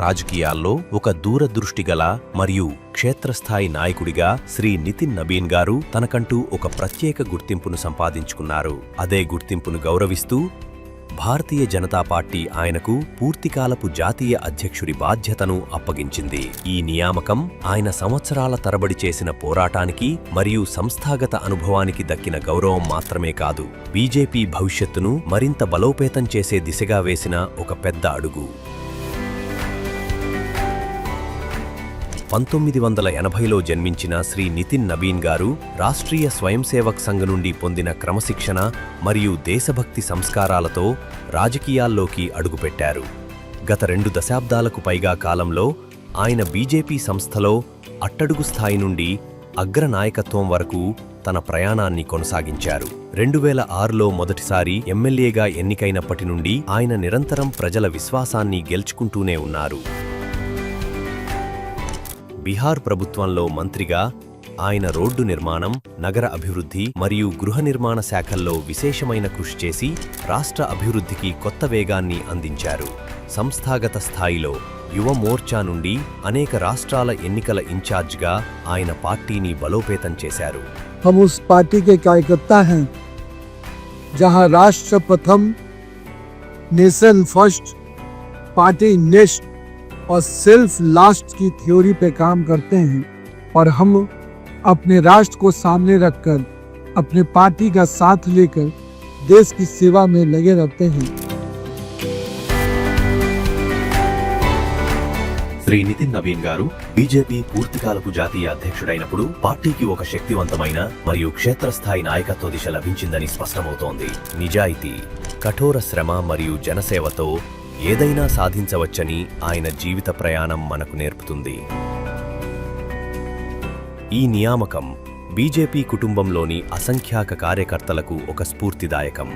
రాజకీయాల్లో ఒక దూరదృష్టిగల మరియు క్షేత్రస్థాయి నాయకుడిగా శ్రీ నితిన్ నబీన్ గారు తనకంటూ ఒక ప్రత్యేక గుర్తింపును సంపాదించుకున్నారు. అదే గుర్తింపును గౌరవిస్తూ భారతీయ జనతా పార్టీ ఆయనకు పూర్తికాలపు జాతీయ అధ్యక్షుడి బాధ్యతను అప్పగించింది. ఈ నియామకం ఆయన సంవత్సరాల తరబడి చేసిన పోరాటానికి మరియు సంస్థాగత అనుభవానికి దక్కిన గౌరవం మాత్రమే కాదు, బీజేపీ భవిష్యత్తును మరింత బలోపేతం చేసే దిశగా వేసిన ఒక పెద్ద అడుగు. 1980లో జన్మించిన శ్రీ నితిన్ నబీన్ గారు రాష్ట్రీయ స్వయంసేవక్ సంఘ్ నుండి పొందిన క్రమశిక్షణ మరియు దేశభక్తి సంస్కారాలతో రాజకీయాల్లోకి అడుగుపెట్టారు. గత 2 దశాబ్దాలకు పైగా కాలంలో ఆయన బీజేపీ సంస్థలో అట్టడుగు స్థాయి నుండి అగ్రనాయకత్వం వరకు తన ప్రయాణాన్ని కొనసాగించారు. 2006లో మొదటిసారి ఎమ్మెల్యేగా ఎన్నికైనప్పటి నుండి ఆయన నిరంతరం ప్రజల విశ్వాసాన్ని గెలుచుకుంటూనే ఉన్నారు. బీహార్ ప్రభుత్వంలో మంత్రిగా ఆయన రోడ్డు నిర్మాణం, నగర అభివృద్ధి మరియు గృహ నిర్మాణ శాఖల్లో విశేషమైన కృషి చేసి రాష్ట్ర అభివృద్ధికి కొత్త వేగాన్ని అందించారు. సంస్థాగత స్థాయిలో యువ మోర్చా నుండి అనేక రాష్ట్రాల ఎన్నికల ఇన్ఛార్జ్గా ఆయన పార్టీని బలోపేతం చేశారు. हम उस पार्टी के कार्यकर्ता हैं जहां राष्ट्र प्रथम, नेशन फर्स्ट, पार्टी नेक्स्ट और सेल्फ लास्ट की थ्योरी पे काम करते हैं और हम अपने राष्ट्र को सामने रखकर अपने पार्टी का साथ लेकर देश की सेवा में लगे रहते हैं. శ్రీ నితిన్ నబీన్ గారు బీజేపీ పూర్తికాలపు జాతీయ అధ్యక్షుడైనప్పుడు పార్టీకి ఒక శక్తివంతమైన మరియు క్షేత్రస్థాయి నాయకత్వ దిశ లభించిందని స్పష్టమవుతోంది. నిజాయితీ, కఠోర శ్రమ మరియు జనసేవతో ఏదైనా సాధించవచ్చని ఆయన జీవిత ప్రయాణం మనకు నేర్పుతుంది. ఈ నియామకం బీజేపీ కుటుంబంలోని అసంఖ్యాక కార్యకర్తలకు ఒక స్ఫూర్తిదాయకం.